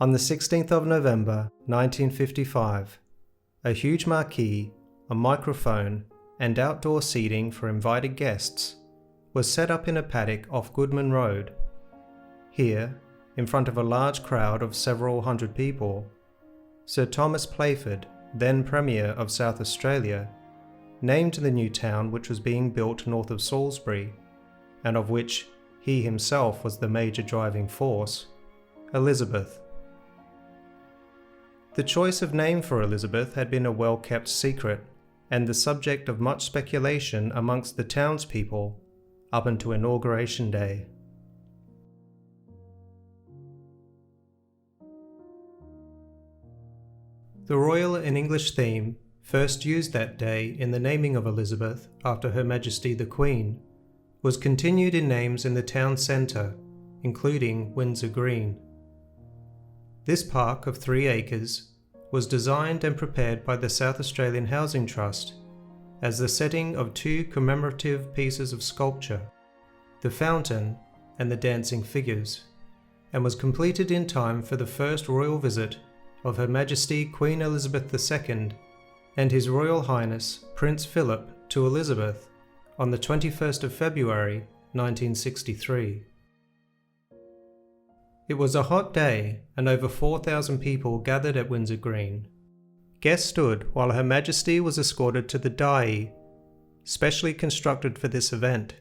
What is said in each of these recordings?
On the 16th of November 1955, a huge marquee, a microphone, and outdoor seating for invited guests was set up in a paddock off Goodman Road. Here, in front of a large crowd of several hundred people, Sir Thomas Playford, then Premier of South Australia, named the new town which was being built north of Salisbury, and of which he himself was the major driving force, Elisabeth. The choice of name for Elisabeth had been a well-kept secret, and the subject of much speculation amongst the townspeople up until Inauguration Day. The royal and English theme, first used that day in the naming of Elisabeth after Her Majesty the Queen, was continued in names in the town centre, including Windsor Green. This park of 3 acres was designed and prepared by the South Australian Housing Trust as the setting of 2 commemorative pieces of sculpture, the fountain and the dancing figures, and was completed in time for the first royal visit of Her Majesty Queen Elisabeth II and His Royal Highness Prince Philip to Elisabeth on the 21st of February 1963. It was a hot day and over 4,000 people gathered at Windsor Green. Guests stood while Her Majesty was escorted to the dais, specially constructed for this event.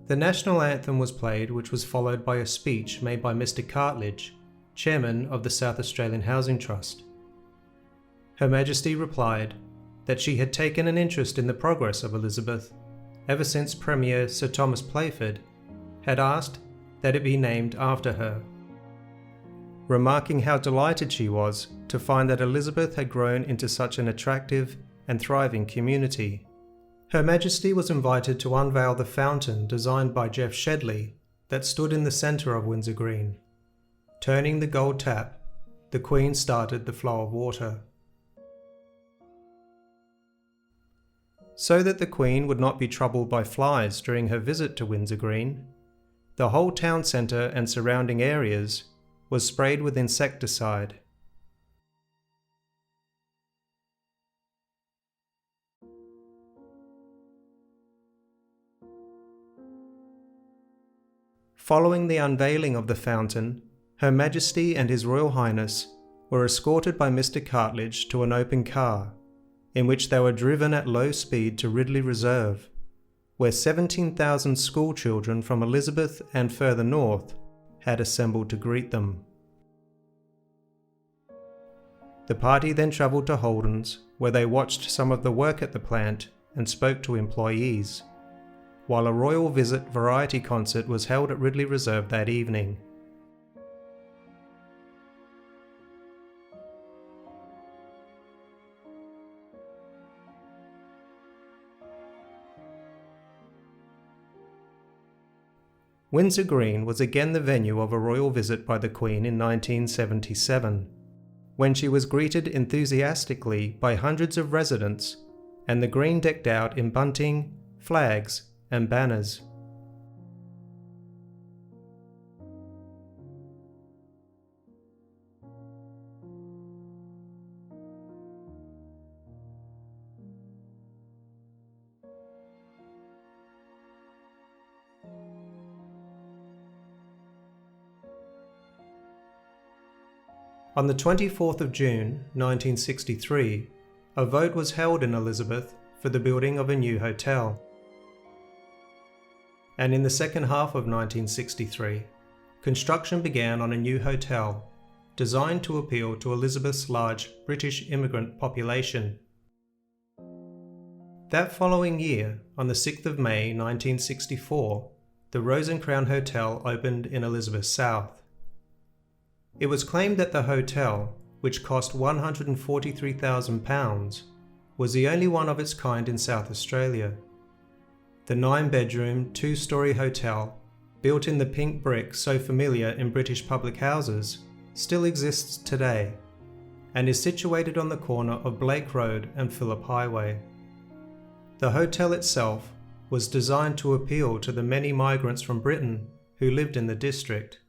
The national anthem was played, which was followed by a speech made by Mr. Cartledge, Chairman of the South Australian Housing Trust. Her Majesty replied that she had taken an interest in the progress of Elisabeth ever since Premier Sir Thomas Playford had asked that it be named after her, remarking how delighted she was to find that Elisabeth had grown into such an attractive and thriving community. Her Majesty was invited to unveil the fountain designed by Jeff Shedley that stood in the centre of Windsor Green. Turning the gold tap, the Queen started the flow of water. So that the Queen would not be troubled by flies during her visit to Windsor Green, the whole town centre and surrounding areas was sprayed with insecticide. Following the unveiling of the fountain, Her Majesty and His Royal Highness were escorted by Mr. Cartledge to an open car, in which they were driven at low speed to Ridley Reserve, where 17,000 school children from Elisabeth and further north had assembled to greet them. The party then travelled to Holden's, where they watched some of the work at the plant and spoke to employees, while a royal visit variety concert was held at Ridley Reserve that evening. Windsor Green was again the venue of a royal visit by the Queen in 1977, when she was greeted enthusiastically by hundreds of residents and the green decked out in bunting, flags and banners. On the 24th of June 1963, a vote was held in Elisabeth for the building of a new hotel. And in the second half of 1963, construction began on a new hotel designed to appeal to Elisabeth's large British immigrant population. That following year, on the 6th of May 1964, the Rose and Crown Hotel opened in Elisabeth South. It was claimed that the hotel, which cost £143,000, was the only one of its kind in South Australia. The 9-bedroom, 2-storey hotel, built in the pink brick so familiar in British public houses, still exists today, and is situated on the corner of Blake Road and Phillip Highway. The hotel itself was designed to appeal to the many migrants from Britain who lived in the district,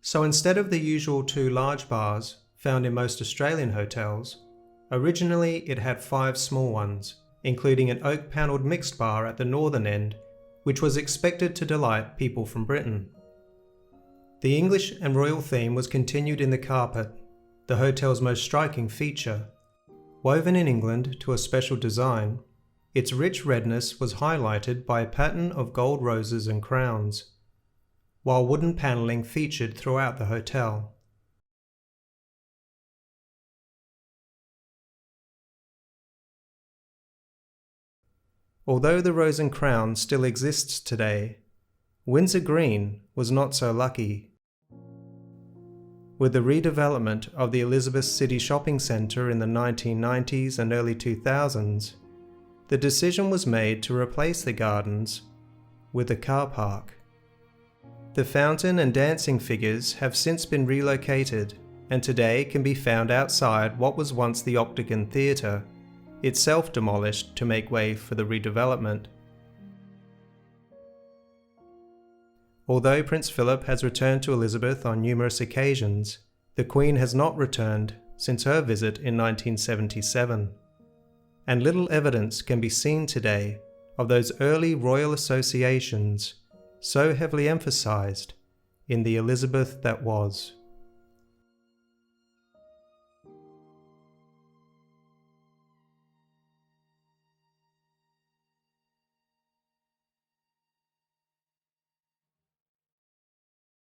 So instead of the usual 2 large bars found in most Australian hotels, originally it had 5 small ones, including an oak-panelled mixed bar at the northern end, which was expected to delight people from Britain. The English and royal theme was continued in the carpet, the hotel's most striking feature. Woven in England to a special design, its rich redness was highlighted by a pattern of gold roses and crowns, while wooden panelling featured throughout the hotel. Although the rose and crown still exists today, Windsor Green was not so lucky. With the redevelopment of the Elisabeth City Shopping Centre in the 1990s and early 2000s, the decision was made to replace the gardens with a car park. The fountain and dancing figures have since been relocated and today can be found outside what was once the Octagon Theatre, itself demolished to make way for the redevelopment. Although Prince Philip has returned to Elisabeth on numerous occasions, the Queen has not returned since her visit in 1977, and little evidence can be seen today of those early royal associations so heavily emphasised in the Elisabeth that was.